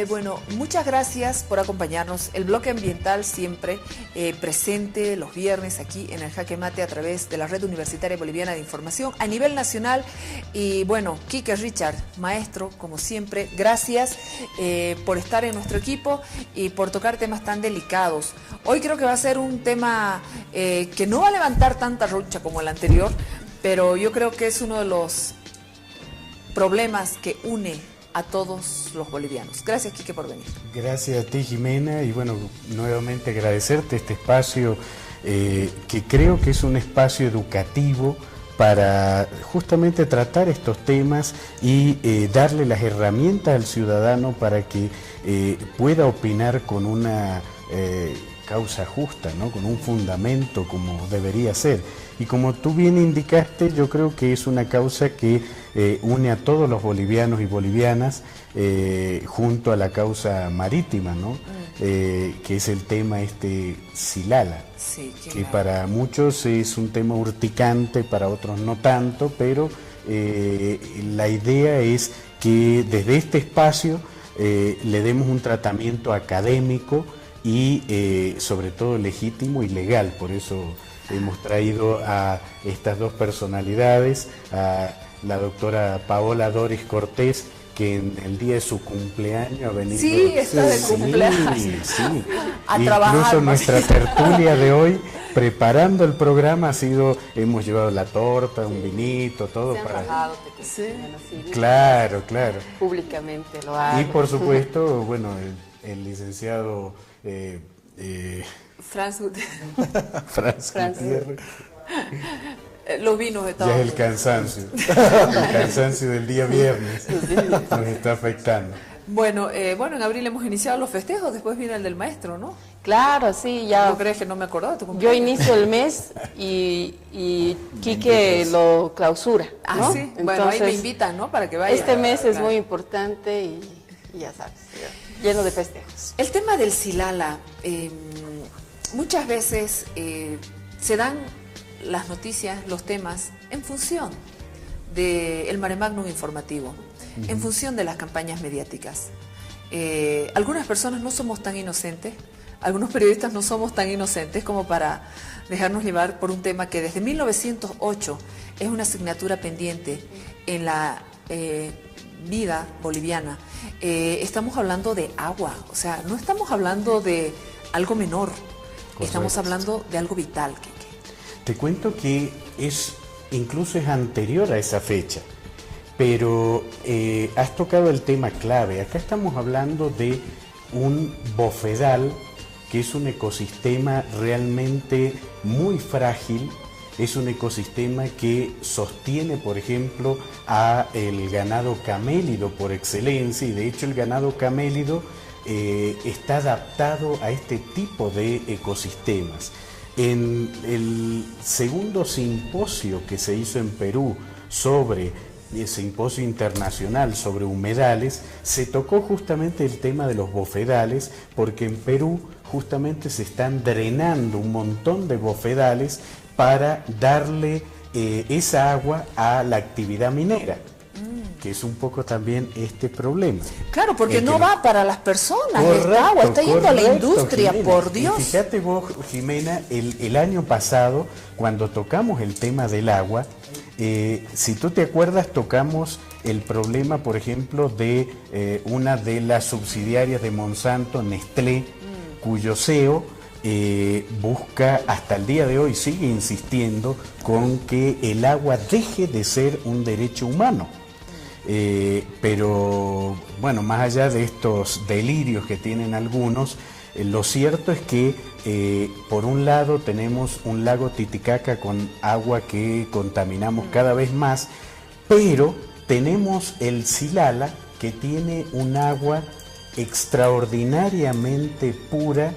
Bueno, muchas gracias por acompañarnos. El bloque ambiental siempre presente los viernes aquí en el Jaque Mate a través de la Red Universitaria Boliviana de Información a nivel nacional. Y bueno, Quique Richard, maestro, como siempre, gracias por estar en nuestro equipo y por tocar temas tan delicados. Hoy creo que va a ser un tema que no va a levantar tanta rucha como el anterior, pero yo creo que es uno de los problemas que une a todos los bolivianos. Gracias, Quique, por venir. Gracias a ti, Jimena, y bueno, nuevamente agradecerte este espacio que creo que es un espacio educativo para justamente tratar estos temas y darle las herramientas al ciudadano para que pueda opinar con una causa justa, ¿no? Con un fundamento como debería ser. Y como tú bien indicaste, yo creo que es una causa que une a todos los bolivianos y bolivianas junto a la causa marítima, ¿no? Que es el tema Silala, sí, que para muchos es un tema urticante, para otros no tanto, pero la idea es que desde este espacio le demos un tratamiento académico y sobre todo legítimo y legal. Por eso hemos traído a estas dos personalidades, a la doctora Paola Doris Cortés, que en el día de su cumpleaños ha venido. Sí, está de cumpleaños. Sí. A Incluso trabajar, nuestra tertulia de hoy, preparando el programa, hemos llevado la torta, un vinito, todo para. Sí. Claro. Públicamente lo hago. Y por supuesto, bueno, el licenciado Franz Gutiérrez. Los vinos de todo. Ya es el cansancio del día viernes nos está afectando. Bueno, en abril hemos iniciado los festejos, después viene el del maestro, ¿no? Claro, sí, ya. ¿No crees que no me acordaba de tu Yo cumpleaños? inicio el mes y Quique lo clausura, ¿no? Ah, sí. Bueno, ahí me invitan, ¿no? Para que vaya. Este mes es Claro. muy importante y ya sabes, lleno de festejos. El tema del Silala, muchas veces se dan las noticias, los temas, en función del mare magnum informativo, en función de las campañas mediáticas. Algunas personas no somos tan inocentes, algunos periodistas no somos tan inocentes como para dejarnos llevar por un tema que desde 1908 es una asignatura pendiente en la vida boliviana. Estamos hablando de agua, o sea, no estamos hablando de algo menor, estamos hablando de algo vital. Te cuento que incluso es anterior a esa fecha, pero has tocado el tema clave. Acá estamos hablando de un bofedal, que es un ecosistema realmente muy frágil. Es un ecosistema que sostiene, por ejemplo, a el ganado camélido por excelencia, y de hecho el ganado camélido está adaptado a este tipo de ecosistemas. En el segundo simposio que se hizo en Perú sobre el simposio internacional sobre humedales, se tocó justamente el tema de los bofedales, porque en Perú justamente se están drenando un montón de bofedales para darle esa agua a la actividad minera, que es un poco también este problema. Claro, porque no va para las personas, Correcto, esta agua está yendo a la industria, Jimena. por Dios. Y fíjate vos, Jimena, el año pasado, cuando tocamos el tema del agua, si tú te acuerdas, tocamos el problema, por ejemplo, de una de las subsidiarias de Monsanto, Nestlé, cuyo CEO busca, hasta el día de hoy, sigue insistiendo con que el agua deje de ser un derecho humano. Pero bueno, más allá de estos delirios que tienen algunos, lo cierto es que por un lado tenemos un lago Titicaca con agua que contaminamos cada vez más, pero tenemos el Silala, que tiene un agua extraordinariamente pura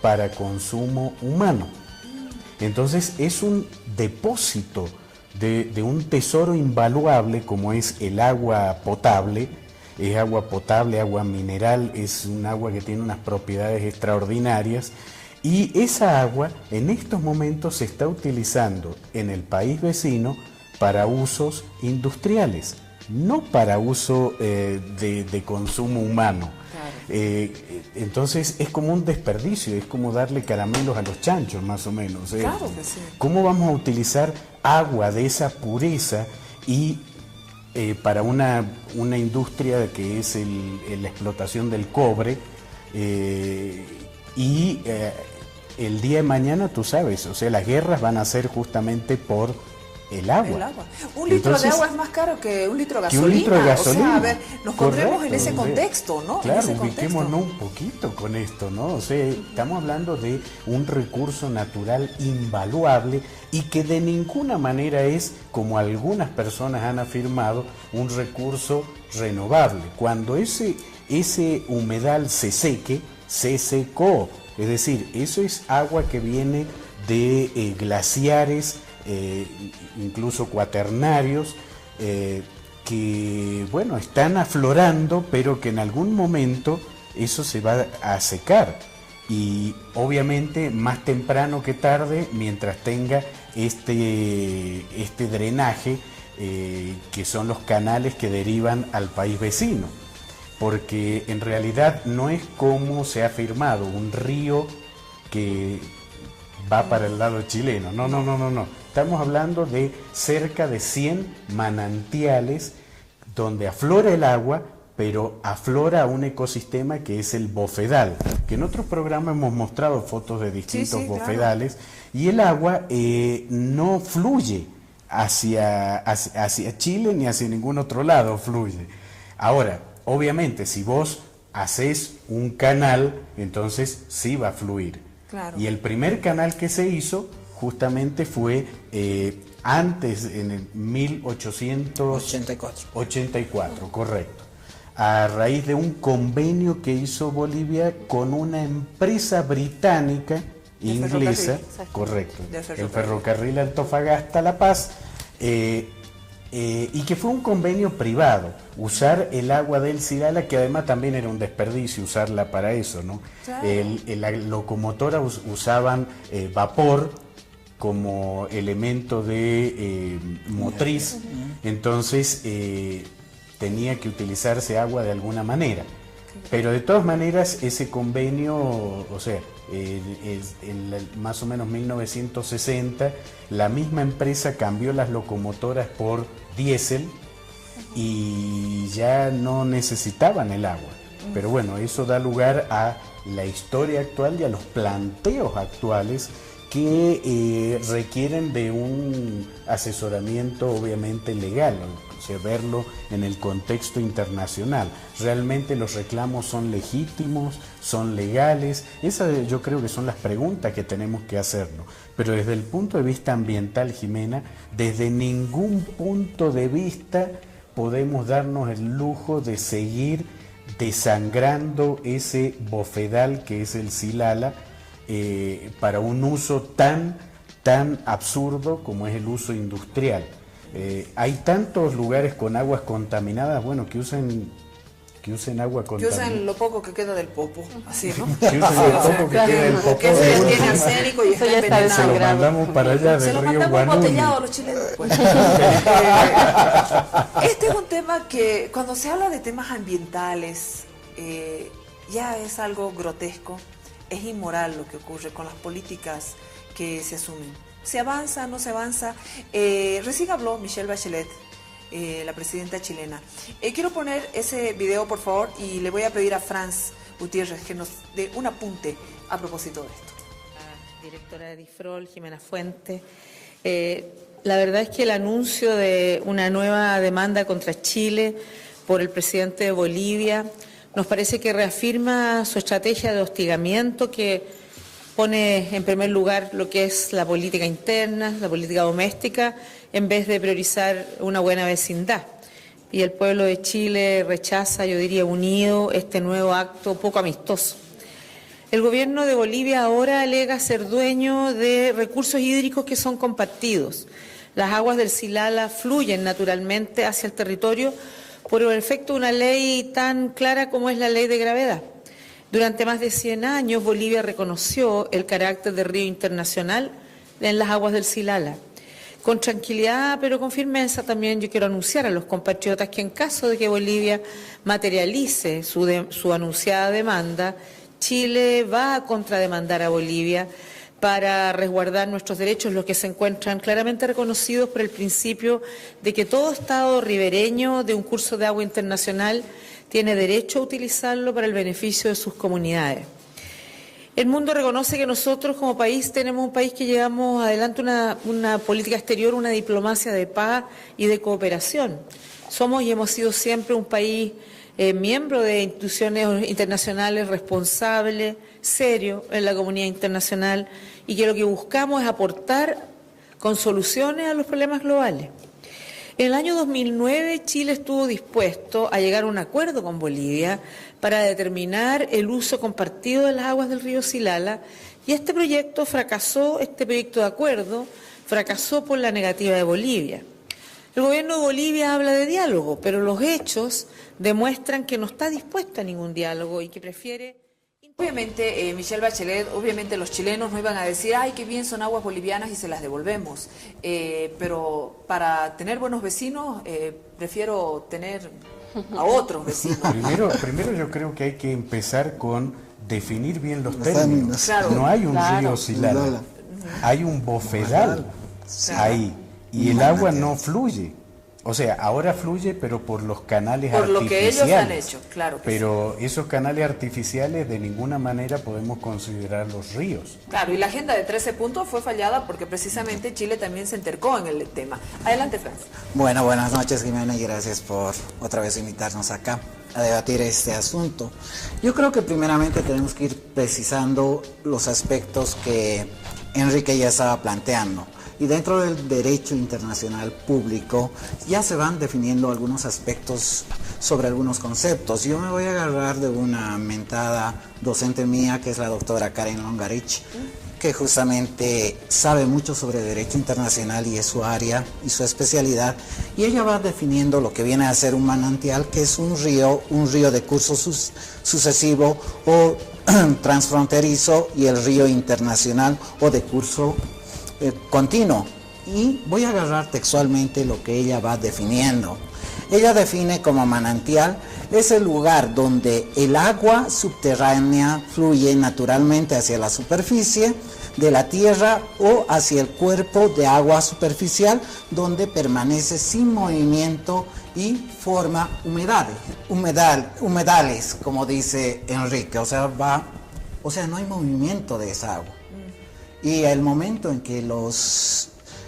para consumo humano. Entonces es un depósito de un tesoro invaluable como es el agua potable. Es agua potable, agua mineral, es un agua que tiene unas propiedades extraordinarias, y esa agua en estos momentos se está utilizando en el país vecino para usos industriales, no para uso de consumo humano. Claro. Entonces es como un desperdicio, es como darle caramelos a los chanchos, más o menos. Claro que sí. ¿Cómo vamos a utilizar agua de esa pureza y para una industria que es la explotación del cobre el día de mañana, tú sabes, o sea, las guerras van a ser justamente por el agua. El agua. Un litro de agua es más caro que un litro de gasolina. Un litro de gasolina. O sea, a ver, nos pondremos en Correcto, ese contexto, ¿no? Claro, en ese ubiquémonos un poquito con esto, ¿no? O sea, estamos hablando de un recurso natural invaluable y que de ninguna manera es, como algunas personas han afirmado, un recurso renovable. Cuando ese humedal se seque, se secó. Es decir, eso es agua que viene de glaciares, incluso cuaternarios, que bueno, están aflorando, pero que en algún momento eso se va a secar. Y obviamente más temprano que tarde, mientras tenga este drenaje, que son los canales que derivan al país vecino. Porque en realidad no es como se ha afirmado, un río que va para el lado chileno. No. Estamos hablando de cerca de 100 manantiales donde aflora el agua, pero aflora un ecosistema que es el bofedal, que en otros programas hemos mostrado fotos de distintos bofedales, claro. Y el agua no fluye hacia Chile ni hacia ningún otro lado fluye. Ahora, obviamente, si vos haces un canal, entonces sí va a fluir. Claro. Y el primer canal que se hizo justamente fue antes, en el 1884, correcto. A raíz de un convenio que hizo Bolivia con una empresa británica, inglesa, correcto, el ferrocarril Antofagasta-La Paz, y que fue un convenio privado, usar el agua del Silala, que además también era un desperdicio usarla para eso, ¿no? Claro. La locomotora usaban vapor como elemento de motriz, entonces tenía que utilizarse agua de alguna manera. Pero de todas maneras ese convenio, o sea, más o menos 1960, la misma empresa cambió las locomotoras por diésel y ya no necesitaban el agua. Pero bueno, eso da lugar a la historia actual y a los planteos actuales que requieren de un asesoramiento obviamente legal, o sea, verlo en el contexto internacional. ¿Realmente los reclamos son legítimos, son legales? Esas yo creo que son las preguntas que tenemos que hacernos. Pero desde el punto de vista ambiental, Jimena, desde ningún punto de vista podemos darnos el lujo de seguir desangrando ese bofedal que es el Silala, para un uso tan absurdo como es el uso industrial. Hay tantos lugares con aguas contaminadas, bueno, que usen agua contaminada. Que usen lo poco que queda del popo, así, ¿no? Que usen lo poco que queda del popo. Que eso ya tiene arsénico y está envenenado. Se lo mandamos para allá del río Guanuni. Se lo mandamos embotellado a los chilenos. Pues. Este es un tema que, cuando se habla de temas ambientales, ya es algo grotesco. Es inmoral lo que ocurre con las políticas que se asumen. ¿Se avanza, no se avanza? Recién habló Michelle Bachelet, la presidenta chilena. Quiero poner ese video, por favor, y le voy a pedir a Franz Gutiérrez que nos dé un apunte a propósito de esto. La directora de DIFROL, Jimena Fuentes. La verdad es que el anuncio de una nueva demanda contra Chile por el presidente de Bolivia nos parece que reafirma su estrategia de hostigamiento, que pone en primer lugar lo que es la política interna, la política doméstica, en vez de priorizar una buena vecindad. Y el pueblo de Chile rechaza, yo diría unido, este nuevo acto poco amistoso. El gobierno de Bolivia ahora alega ser dueño de recursos hídricos que son compartidos. Las aguas del Silala fluyen naturalmente hacia el territorio por el efecto de una ley tan clara como es la ley de gravedad. Durante más de 100 años, Bolivia reconoció el carácter de río internacional en las aguas del Silala. Con tranquilidad, pero con firmeza también yo quiero anunciar a los compatriotas que en caso de que Bolivia materialice su anunciada demanda, Chile va a contrademandar a Bolivia para resguardar nuestros derechos, los que se encuentran claramente reconocidos por el principio de que todo Estado ribereño de un curso de agua internacional tiene derecho a utilizarlo para el beneficio de sus comunidades. El mundo reconoce que nosotros como país tenemos un país que llevamos adelante una política exterior, una diplomacia de paz y de cooperación. Somos y hemos sido siempre un país miembro de instituciones internacionales responsable, serio en la comunidad internacional y que lo que buscamos es aportar con soluciones a los problemas globales. En el año 2009 Chile estuvo dispuesto a llegar a un acuerdo con Bolivia para determinar el uso compartido de las aguas del río Silala y este proyecto de acuerdo fracasó por la negativa de Bolivia. El gobierno de Bolivia habla de diálogo, pero los hechos demuestran que no está dispuesto a ningún diálogo y que prefiere... Obviamente, Michelle Bachelet, obviamente los chilenos no iban a decir, ay, qué bien son aguas bolivianas y se las devolvemos. Pero para tener buenos vecinos, prefiero tener a otros vecinos. Primero yo creo que hay que empezar con definir bien los términos. Claro, no hay un río Silala, hay un bofedal ahí y el agua no fluye. O sea, ahora fluye, pero por los canales por artificiales. Por lo que ellos han hecho, claro. Pero sí. Esos canales artificiales de ninguna manera podemos considerar los ríos. Claro, y la agenda de 13 puntos fue fallada porque precisamente Chile también se entercó en el tema. Adelante, Franz. Bueno, buenas noches, Jimena, y gracias por otra vez invitarnos acá a debatir este asunto. Yo creo que primeramente tenemos que ir precisando los aspectos que Enrique ya estaba planteando. Y dentro del derecho internacional público ya se van definiendo algunos aspectos sobre algunos conceptos. Yo me voy a agarrar de una mentada docente mía, que es la doctora Karen Longarich, que justamente sabe mucho sobre derecho internacional y es su área y su especialidad. Y ella va definiendo lo que viene a ser un manantial, que es un río de curso sucesivo o transfronterizo, y el río internacional o de curso continuo. Y voy a agarrar textualmente lo que ella va definiendo. Ella define como manantial es el lugar donde el agua subterránea fluye naturalmente hacia la superficie de la tierra o hacia el cuerpo de agua superficial, donde permanece sin movimiento y forma humedales, como dice Enrique. O sea, no hay movimiento de esa agua. Y el momento en que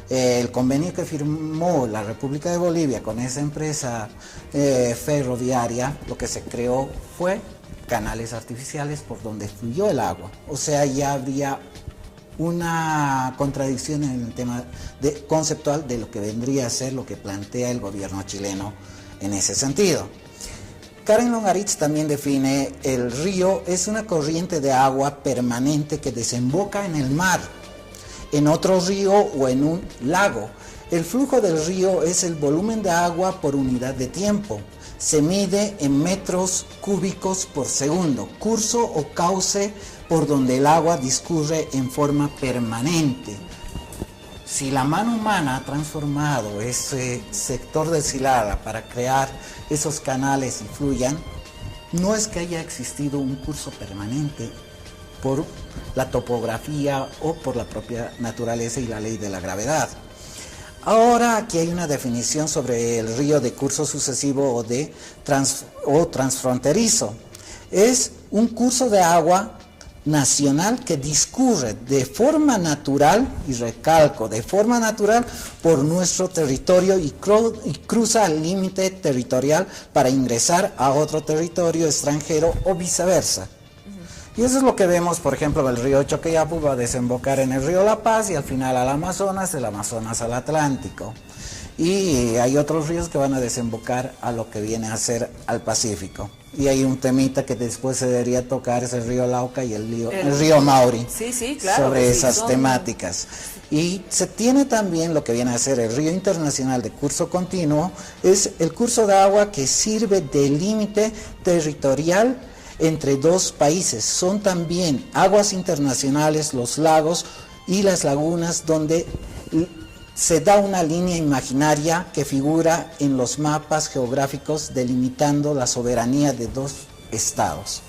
el convenio que firmó la República de Bolivia con esa empresa ferroviaria, lo que se creó fue canales artificiales por donde fluyó el agua. O sea, ya había una contradicción en el tema conceptual de lo que vendría a ser lo que plantea el gobierno chileno en ese sentido. Karen Longarich también define el río es una corriente de agua permanente que desemboca en el mar, en otro río o en un lago. El flujo del río es el volumen de agua por unidad de tiempo. Se mide en metros cúbicos por segundo, curso o cauce por donde el agua discurre en forma permanente. Si la mano humana ha transformado ese sector de Silala para crear esos canales y fluyan, no es que haya existido un curso permanente por la topografía o por la propia naturaleza y la ley de la gravedad. Ahora aquí hay una definición sobre el río de curso sucesivo o transfronterizo. Es un curso de agua nacional que discurre de forma natural, y recalco, de forma natural por nuestro territorio y cruza el límite territorial para ingresar a otro territorio extranjero o viceversa. Y eso es lo que vemos, por ejemplo, el río Choqueyapu va a desembocar en el río La Paz y al final al Amazonas, del Amazonas al Atlántico. Y hay otros ríos que van a desembocar a lo que viene a ser al Pacífico. Y hay un temita que después se debería tocar, es el río Lauca y el río Mauri, sí, claro, sobre esas temáticas. Y se tiene también lo que viene a ser el río internacional de curso continuo, es el curso de agua que sirve de límite territorial entre dos países. Son también aguas internacionales, los lagos y las lagunas donde se da una línea imaginaria que figura en los mapas geográficos delimitando la soberanía de dos estados.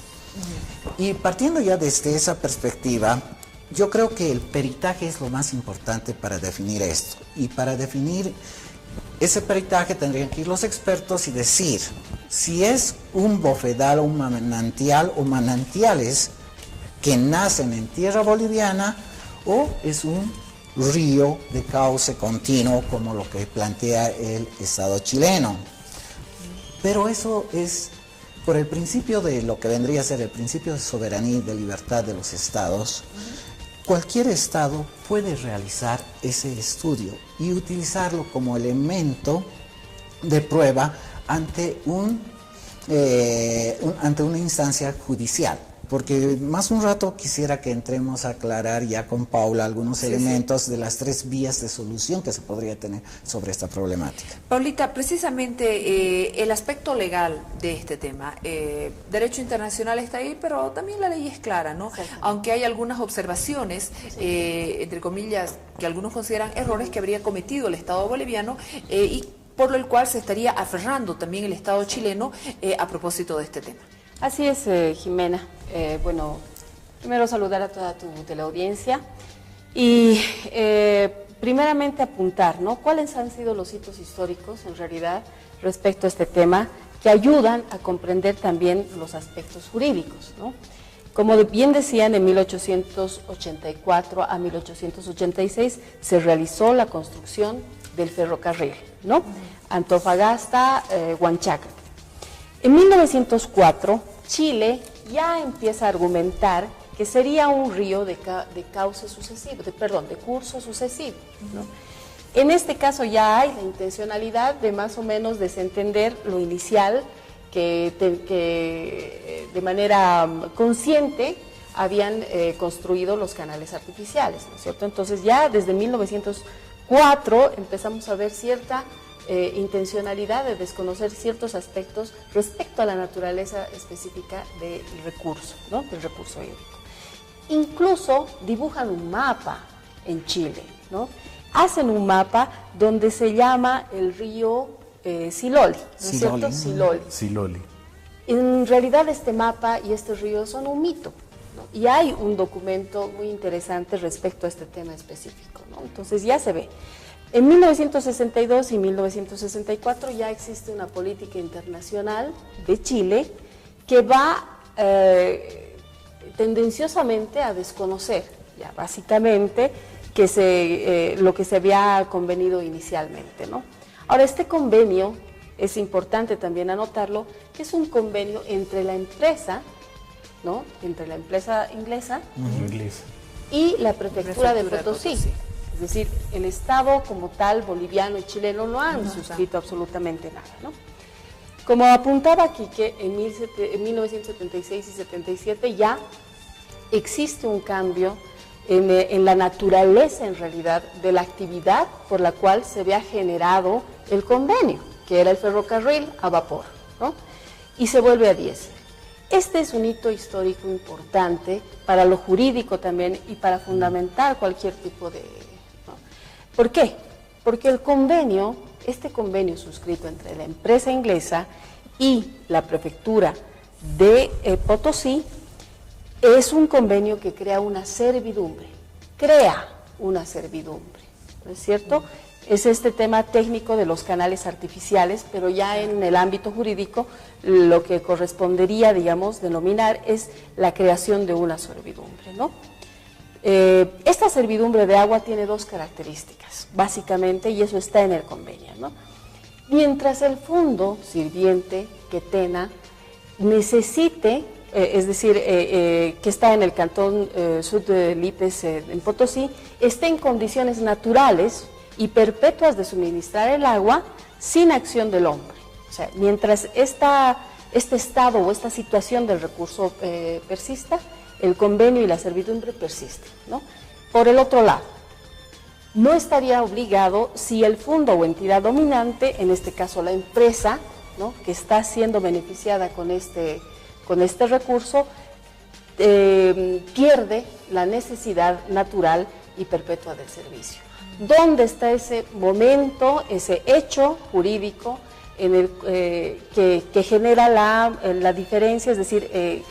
Y partiendo ya desde esa perspectiva, yo creo que el peritaje es lo más importante para definir esto. Y para definir ese peritaje tendrían que ir los expertos y decir si es un bofedal o un manantial o manantiales que nacen en tierra boliviana o es un río de cauce continuo como lo que plantea el Estado chileno. Pero eso es por el principio de lo que vendría a ser el principio de soberanía y de libertad de los estados. Cualquier estado puede realizar ese estudio y utilizarlo como elemento de prueba ante ante una instancia judicial. Porque más un rato quisiera que entremos a aclarar ya con Paula algunos elementos de las tres vías de solución que se podría tener sobre esta problemática. Paulita, precisamente el aspecto legal de este tema, derecho internacional está ahí, pero también la ley es clara, ¿no? Aunque hay algunas observaciones, entre comillas, que algunos consideran errores que habría cometido el Estado boliviano y por lo cual se estaría aferrando también el Estado chileno a propósito de este tema. Así es, Jimena. Bueno, primero saludar a toda tu teleaudiencia y primeramente apuntar, ¿no? ¿Cuáles han sido los hitos históricos en realidad respecto a este tema que ayudan a comprender también los aspectos jurídicos, ¿no? Como bien decían, en 1884 a 1886 se realizó la construcción del ferrocarril, ¿no? Antofagasta-Huanchaca. En 1904, Chile ya empieza a argumentar que sería un río de cauce sucesivo, de curso sucesivo, ¿no? En este caso ya hay la intencionalidad de más o menos desentender lo inicial que de manera consciente habían construido los canales artificiales, ¿no es cierto? Entonces ya desde 1904 empezamos a ver cierta intencionalidad de desconocer ciertos aspectos respecto a la naturaleza específica del recurso, ¿no? Del recurso hídrico. Incluso dibujan un mapa en Chile, ¿no? Hacen un mapa donde se llama el río Siloli, ¿no es cierto? Siloli. En realidad este mapa y este río son un mito, ¿no? Y hay un documento muy interesante respecto a este tema específico, ¿no? Entonces ya se ve. En 1962 y 1964 ya existe una política internacional de Chile que va tendenciosamente a desconocer, ya básicamente, lo que se había convenido inicialmente, ¿no? Ahora, este convenio, es importante también anotarlo, que es un convenio entre la empresa, ¿no? Entre la empresa inglesa y la prefectura de Potosí. Es decir, el Estado como tal, boliviano y chileno, no han suscrito absolutamente nada, ¿no? Como apuntaba aquí que en 1976 y 77 ya existe un cambio en la naturaleza, en realidad, de la actividad por la cual se había generado el convenio, que era el ferrocarril a vapor, ¿no? Y se vuelve a diésel. Este es un hito histórico importante para lo jurídico también y para fundamentar cualquier tipo de... ¿no? ¿Por qué? Porque este convenio suscrito entre la empresa inglesa y la prefectura de Potosí es un convenio que crea una servidumbre, ¿no es cierto? Es este tema técnico de los canales artificiales, pero ya en el ámbito jurídico lo que correspondería, digamos, denominar es la creación de una servidumbre, ¿no? Esta servidumbre de agua tiene dos características, básicamente, y eso está en el convenio, ¿no? Mientras el fondo sirviente, Quetena, necesite, es decir, que está en el cantón sur de Lipes, en Potosí, esté en condiciones naturales y perpetuas de suministrar el agua sin acción del hombre. O sea, mientras este estado o esta situación del recurso persista, el convenio y la servidumbre persisten, ¿no? Por el otro lado, no estaría obligado si el fondo o entidad dominante, en este caso la empresa, ¿no?, que está siendo beneficiada con este recurso, pierde la necesidad natural y perpetua del servicio. ¿Dónde está ese momento, ese hecho jurídico en el, que genera la diferencia, es decir,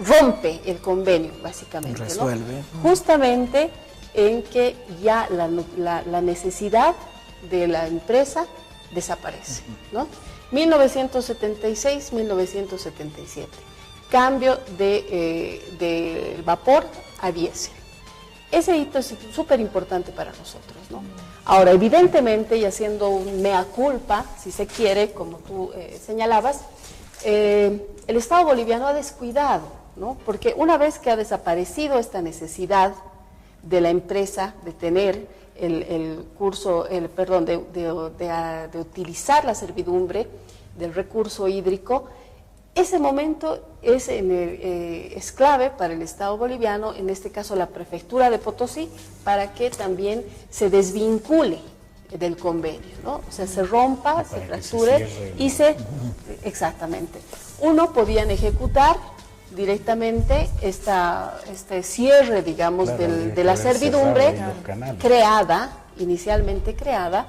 rompe el convenio, básicamente? Resuelve. ¿No? Justamente en que ya la necesidad de la empresa desaparece, ¿no? 1976-1977, cambio de vapor a diésel. Ese hito es súper importante para nosotros, ¿no? Ahora, evidentemente, y haciendo un mea culpa, si se quiere, como tú señalabas, el Estado boliviano ha descuidado, ¿no? Porque una vez que ha desaparecido esta necesidad de la empresa de tener de utilizar la servidumbre del recurso hídrico, ese momento es clave para el Estado boliviano, en este caso la prefectura de Potosí, para que también se desvincule del convenio, ¿no? O sea, se rompa, se fracture y se... Exactamente. Podían ejecutar directamente este cierre, digamos, Claro, de la servidumbre inicialmente creada,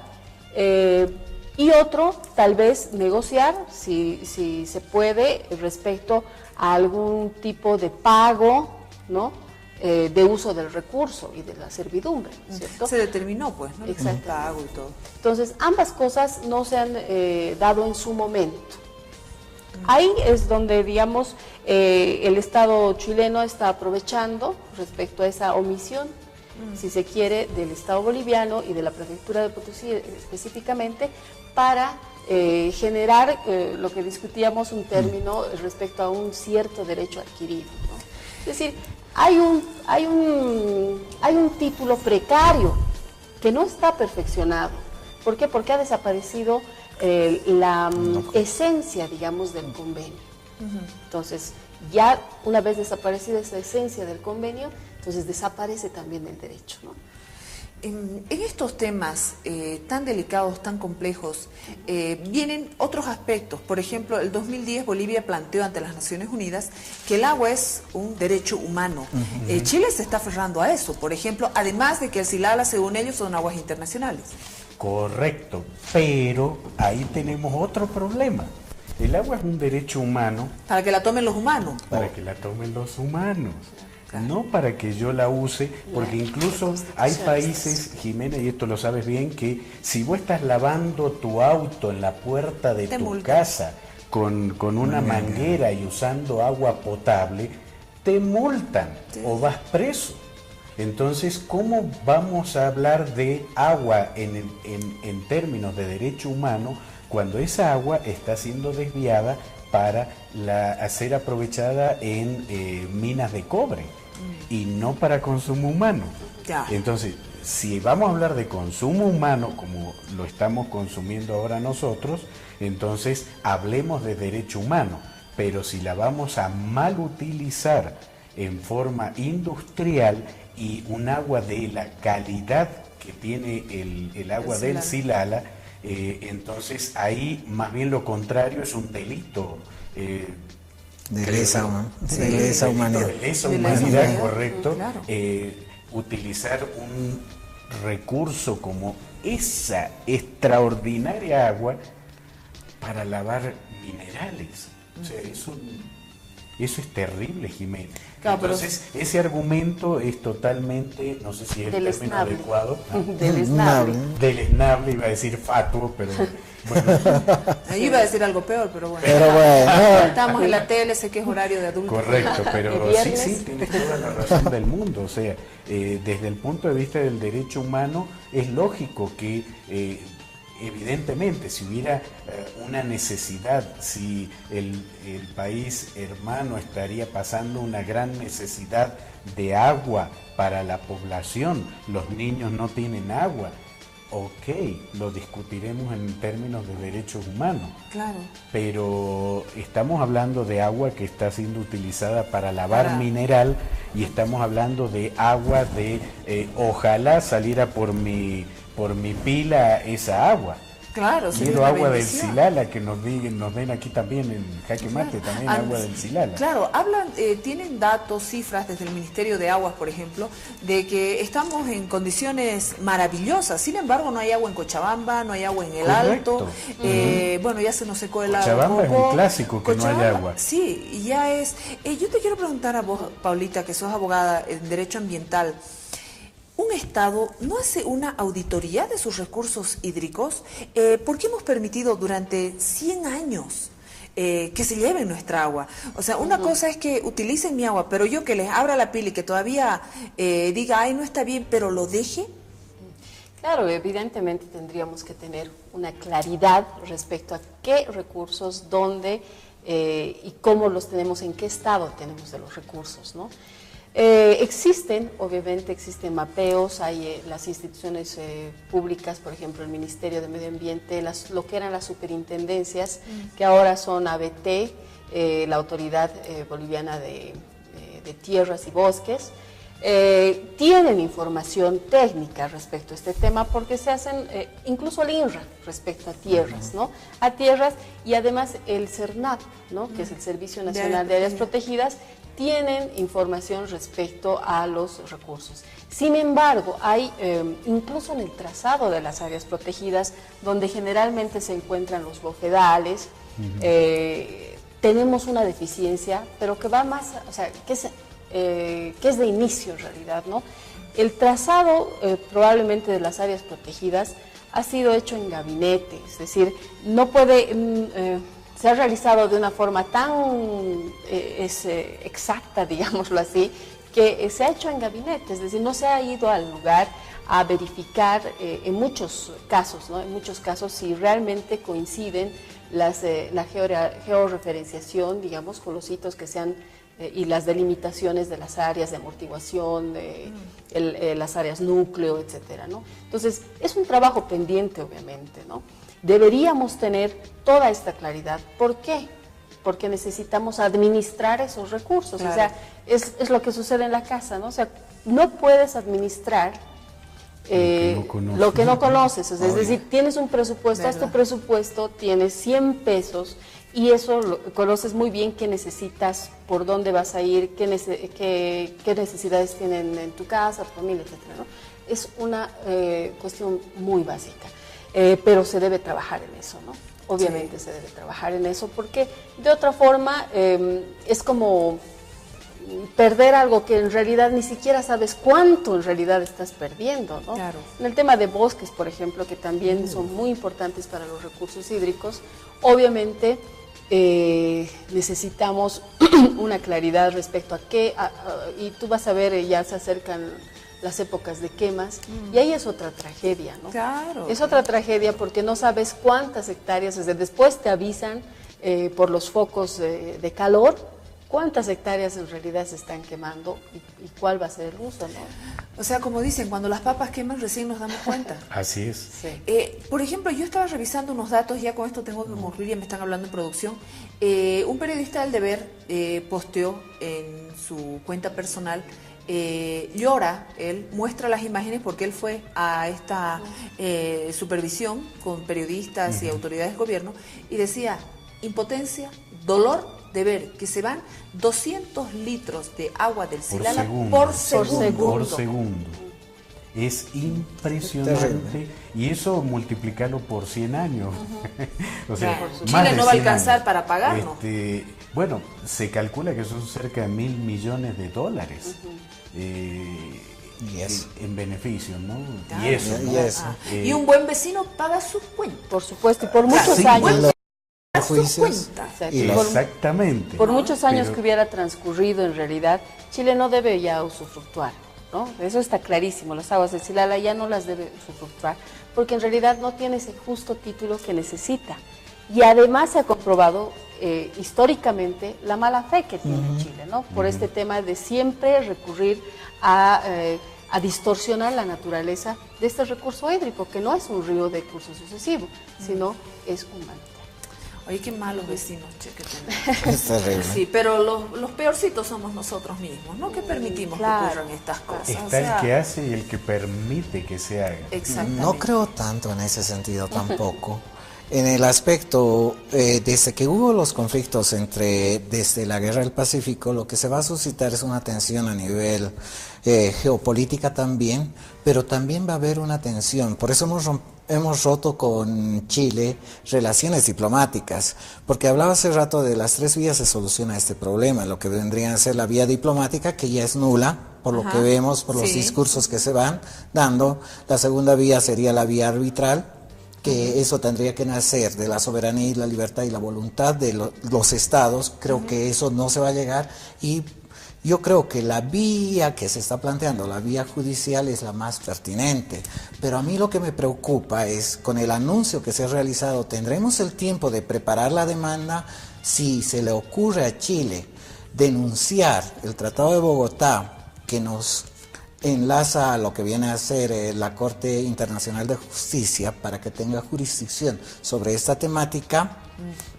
y otro, tal vez negociar, si se puede, respecto a algún tipo de pago, ¿no? De uso del recurso y de la servidumbre, ¿cierto? Se determinó, pues, ¿no? Exacto. El pago y todo. Entonces, ambas cosas no se han dado en su momento. Ahí es donde, digamos, el Estado chileno está aprovechando respecto a esa omisión, si se quiere, del Estado boliviano y de la prefectura de Potosí específicamente, para generar lo que discutíamos, un término respecto a un cierto derecho adquirido, ¿no? Es decir, hay un título precario que no está perfeccionado. ¿Por qué? Porque ha desaparecido la esencia, digamos, del convenio. Entonces, ya una vez desaparecida esa esencia del convenio, entonces desaparece también el derecho, ¿no? En estos temas tan delicados, tan complejos, vienen otros aspectos. Por ejemplo, el 2010 Bolivia planteó ante las Naciones Unidas que el agua es un derecho humano. Chile se está aferrando a eso, por ejemplo, además de que el Silala, según ellos, son aguas internacionales. Correcto, pero ahí tenemos otro problema. El agua es un derecho humano. Para que la tomen los humanos. Para que la tomen los humanos. No para que yo la use, porque incluso hay países, Jimena, y esto lo sabes bien, que si vos estás lavando tu auto en la puerta de tu casa con una manguera y usando agua potable, te multan o vas preso. Entonces, ¿cómo vamos a hablar de agua en términos de derecho humano cuando esa agua está siendo desviada para ser aprovechada en minas de cobre y no para consumo humano? Ya. Entonces, si vamos a hablar de consumo humano como lo estamos consumiendo ahora nosotros, entonces hablemos de derecho humano, pero si la vamos a mal utilizar en forma industrial y un agua de la calidad que tiene el agua del Silala, entonces ahí más bien lo contrario es un delito. De lesa humanidad. De lesa humanidad, correcto. Claro. Utilizar un recurso como esa extraordinaria agua para lavar minerales. O sea, eso es terrible, Jimena. Claro, entonces, ese argumento es totalmente, no sé si es el término adecuado. Deleznable, iba a decir fatuo, pero bueno. Yo iba a decir algo peor, pero bueno. Estamos en la tele, sé que es horario de adultos. Correcto, pero sí, tienes toda la razón del mundo. O sea, desde el punto de vista del derecho humano, es lógico que evidentemente, si hubiera una necesidad, si el país hermano estaría pasando una gran necesidad de agua para la población, los niños no tienen agua, ok, lo discutiremos en términos de derechos humanos. Claro. Pero estamos hablando de agua que está siendo utilizada para lavar mineral y estamos hablando de agua de ojalá saliera por mi pila esa agua. Claro, sería Quiero una agua del bendición. Silala, que nos den aquí también en Jaque Mate, también agua del Silala. Claro, tienen datos, cifras desde el Ministerio de Aguas, por ejemplo, de que estamos en condiciones maravillosas. Sin embargo, no hay agua en Cochabamba, no hay agua en el Correcto. Alto. Bueno, ya se nos secó el agua. Cochabamba es un clásico que no haya agua. Sí, y ya es. Yo te quiero preguntar a vos, Paulita, que sos abogada en Derecho Ambiental. ¿Un Estado no hace una auditoría de sus recursos hídricos? ¿Por qué hemos permitido durante 100 años que se lleven nuestra agua? O sea, una cosa es que utilicen mi agua, pero yo que les abra la pila y que todavía diga, ay, no está bien, pero lo deje. Claro, evidentemente tendríamos que tener una claridad respecto a qué recursos, dónde y cómo los tenemos, en qué estado tenemos de los recursos, ¿no? Obviamente existen mapeos, hay las instituciones públicas, por ejemplo el Ministerio de Medio Ambiente, lo que eran las superintendencias, que ahora son ABT, la Autoridad Boliviana de Tierras y Bosques, tienen información técnica respecto a este tema porque se hacen, incluso el INRA respecto a tierras, ¿no? A tierras y además el CERNAP, ¿no? Que es el Servicio Nacional de Áreas Protegidas, tienen información respecto a los recursos. Sin embargo, hay incluso en el trazado de las áreas protegidas, donde generalmente se encuentran los bofedales, tenemos una deficiencia, pero que va más, o sea, que es de inicio en realidad, ¿no? El trazado probablemente de las áreas protegidas ha sido hecho en gabinete, es decir, no puede... se ha realizado de una forma tan exacta, digámoslo así, que se ha hecho en gabinete, es decir, no se ha ido al lugar a verificar en muchos casos, ¿no? En muchos casos si realmente coinciden la georreferenciación, digamos, con los hitos que sean y las delimitaciones de las áreas de amortiguación, las áreas núcleo, etcétera, ¿no? Entonces, es un trabajo pendiente, obviamente, ¿no? Deberíamos tener toda esta claridad. ¿Por qué? Porque necesitamos administrar esos recursos. Claro. O sea, es lo que sucede en la casa, ¿no? O sea, no puedes administrar lo que no conoces. O sea, es decir, tienes un presupuesto, haz tu presupuesto, tienes 100 pesos y eso conoces muy bien qué necesitas, por dónde vas a ir, qué necesidades tienen en tu casa, tu familia, etcétera, ¿no? Es una cuestión muy básica. Pero se debe trabajar en eso, ¿no? Obviamente se debe trabajar en eso, porque de otra forma es como perder algo que en realidad ni siquiera sabes cuánto en realidad estás perdiendo, ¿no? Claro. En el tema de bosques, por ejemplo, que también son muy importantes para los recursos hídricos, obviamente necesitamos una claridad respecto a qué, y tú vas a ver, ya se acercan las épocas de quemas, y ahí es otra tragedia, ¿no? Claro. Es otra tragedia porque no sabes cuántas hectáreas, desde después te avisan por los focos de calor, cuántas hectáreas en realidad se están quemando y cuál va a ser el uso, ¿no? O sea, como dicen, cuando las papas queman recién nos damos cuenta. Así es. Sí. Por ejemplo, yo estaba revisando unos datos, ya con esto tengo que concluir, ya me están hablando en producción. Un periodista del Deber posteó en su cuenta personal, llora, él muestra las imágenes porque él fue a esta supervisión con periodistas y autoridades del gobierno y decía, impotencia, dolor de ver que se van 200 litros de agua del Silala por segundo. Es impresionante y eso multiplicarlo por 100 años. O sea, Chile no va a alcanzar para pagarlo. Bueno, se calcula que son cerca de $1.000 millones en beneficios, ¿no? Claro. Y un buen vecino paga sus cuentas. Por supuesto, y por muchos años. Exactamente. Por muchos años que hubiera transcurrido, en realidad, Chile no debe ya usufructuar, ¿no? Eso está clarísimo, las aguas del Silala ya no las debe usufructuar, porque en realidad no tiene ese justo título que necesita. Y además se ha comprobado históricamente la mala fe que tiene Chile, ¿no? Por este tema de siempre recurrir a distorsionar la naturaleza de este recurso hídrico, que no es un río de curso sucesivo, sino es un manantial. Oye, qué malos vecinos, che, que tenemos. Es terrible. Sí, pero los peorcitos somos nosotros mismos, ¿no? Que permitimos Claro. que ocurran estas cosas. Está el que hace y el que permite que se haga. Exactamente. No creo tanto en ese sentido tampoco. En el aspecto, desde que hubo los conflictos desde la Guerra del Pacífico, lo que se va a suscitar es una tensión a nivel geopolítica también, pero también va a haber una tensión. Por eso hemos roto con Chile relaciones diplomáticas, porque hablaba hace rato de las 3 vías de solución a este problema, lo que vendría a ser la vía diplomática, que ya es nula, por lo que vemos, por los discursos que se van dando. La segunda vía sería la vía arbitral, que eso tendría que nacer de la soberanía y la libertad y la voluntad de los estados. Creo que eso no se va a llegar, y yo creo que la vía que se está planteando, la vía judicial, es la más pertinente. Pero a mí lo que me preocupa es, con el anuncio que se ha realizado, ¿tendremos el tiempo de preparar la demanda? Si se le ocurre a Chile denunciar el Tratado de Bogotá, que nos enlaza a lo que viene a ser la Corte Internacional de Justicia para que tenga jurisdicción sobre esta temática,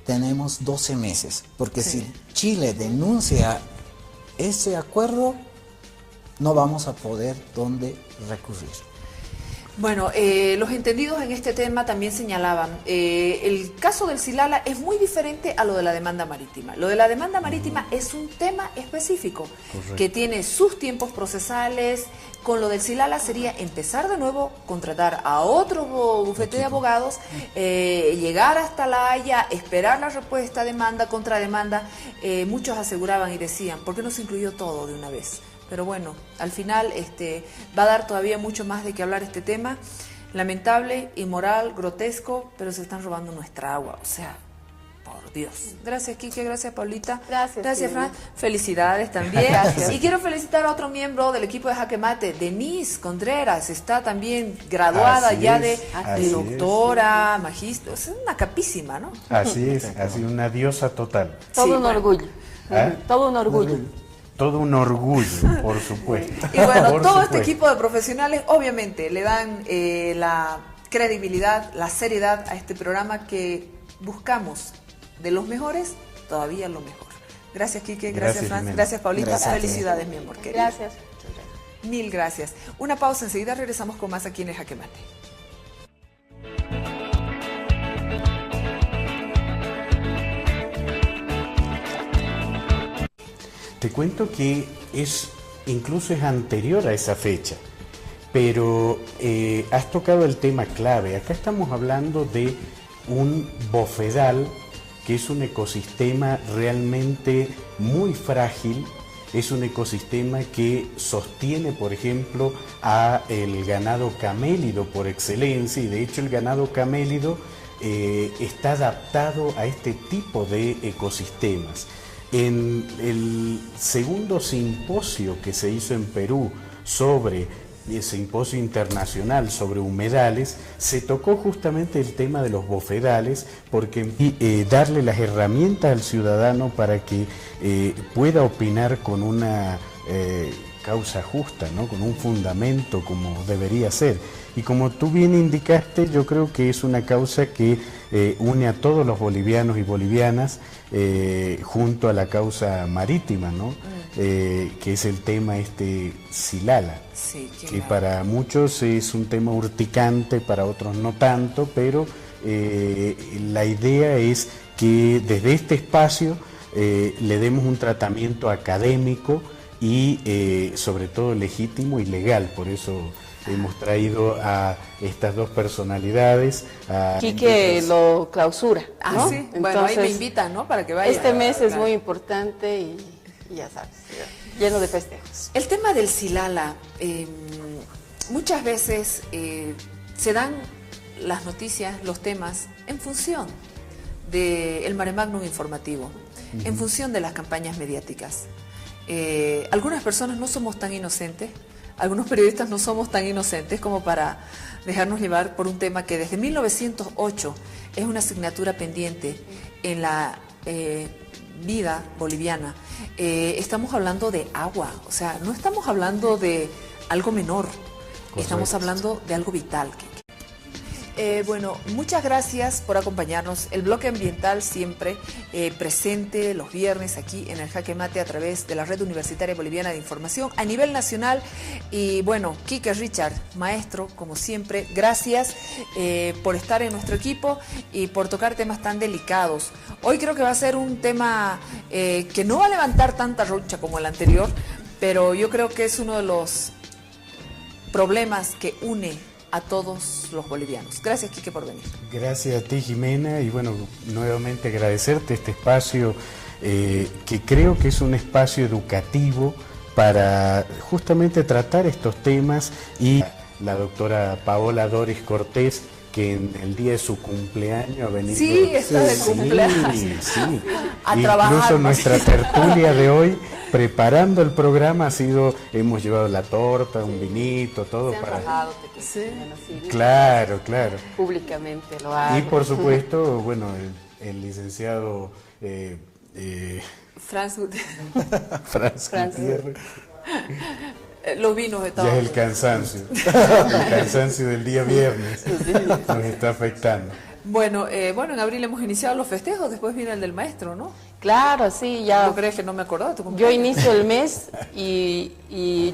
tenemos 12 meses. Porque si Chile denuncia ese acuerdo, no vamos a poder dónde recurrir. Bueno, los entendidos en este tema también señalaban, el caso del Silala es muy diferente a lo de la demanda marítima. Lo de la demanda marítima es un tema específico, que tiene sus tiempos procesales. Con lo del Silala sería empezar de nuevo, contratar a otro bufete de abogados, llegar hasta La Haya, esperar la respuesta, demanda, contrademanda. Muchos aseguraban y decían, ¿por qué no se incluyó todo de una vez? Pero bueno, al final va a dar todavía mucho más de qué hablar este tema. Lamentable, inmoral, grotesco, pero se están robando nuestra agua. O sea, por Dios. Gracias, Quique. Gracias, Paulita. Gracias, Fran. Felicidades también. Gracias. Y quiero felicitar a otro miembro del equipo de Jaque Mate, Denise Contreras. Está también graduada de doctora, magíster. Es una capísima, ¿no? Así es, así una diosa total. Todo un orgullo. Todo un orgullo. Todo un orgullo, por supuesto. Y bueno, todo este equipo de profesionales obviamente le dan la credibilidad, la seriedad a este programa que buscamos de los mejores, todavía lo mejor. Gracias, Quique, gracias, Fran, gracias, Paulita, gracias. Felicidades, mi amor querido. Gracias. Mil gracias. Una pausa, enseguida regresamos con más aquí en el Jaque Mate. Te cuento que incluso es anterior a esa fecha, pero has tocado el tema clave. Acá estamos hablando de un bofedal, que es un ecosistema realmente muy frágil. Es un ecosistema que sostiene, por ejemplo, a el ganado camélido por excelencia, y de hecho el ganado camélido está adaptado a este tipo de ecosistemas. En el segundo simposio que se hizo en Perú sobre el simposio internacional sobre humedales, se tocó justamente el tema de los bofedales, porque darle las herramientas al ciudadano para que pueda opinar con una causa justa, ¿no? Con un fundamento como debería ser. Y como tú bien indicaste, yo creo que es una causa que une a todos los bolivianos y bolivianas, junto a la causa marítima, ¿no? Que es el tema Silala, sí, que para muchos es un tema urticante, para otros no tanto, pero la idea es que desde este espacio le demos un tratamiento académico y sobre todo legítimo y legal. Por eso hemos traído a estas dos personalidades. Quique lo clausura, ¿no? Sí. Entonces, bueno, ahí me invitan, ¿no? Para que vaya. Este mes es muy importante y ya sabes, lleno de festejos. El tema del Silala, muchas veces se dan las noticias, los temas, en función del mare magnum informativo, en función de las campañas mediáticas. Algunas personas no somos tan inocentes, algunos periodistas no somos tan inocentes como para dejarnos llevar por un tema que desde 1908 es una asignatura pendiente en la vida boliviana. Estamos hablando de agua, o sea, no estamos hablando de algo menor, estamos hablando de algo vital. Bueno, muchas gracias por acompañarnos. El bloque ambiental siempre presente los viernes aquí en el Jaque Mate a través de la Red Universitaria Boliviana de Información a nivel nacional. Y bueno, Quique Richard, maestro, como siempre, gracias por estar en nuestro equipo y por tocar temas tan delicados. Hoy creo que va a ser un tema que no va a levantar tanta roncha como el anterior, pero yo creo que es uno de los problemas que une a todos los bolivianos. Gracias, Quique, por venir. Gracias a ti, Jimena, y bueno, nuevamente agradecerte este espacio que creo que es un espacio educativo para justamente tratar estos temas, y la doctora Paola Doris Cortés, que en el día de su cumpleaños ha venido. Sí, está de cumpleaños. Sí. A Incluso trabajar, nuestra tertulia de hoy, preparando el programa, hemos llevado la torta, un vinito, todo Se han para. rajado, Sí. Claro. Públicamente lo hago. Y por supuesto, bueno, el licenciado Franz, Franz Gutiérrez. los vinos de todo. Ya es el cansancio del día viernes nos está afectando. Bueno, en abril hemos iniciado los festejos, después viene el del maestro, ¿no? Claro, sí, ya. ¿No crees que no me acordaba de tu Yo cumpleaños? inicio el mes y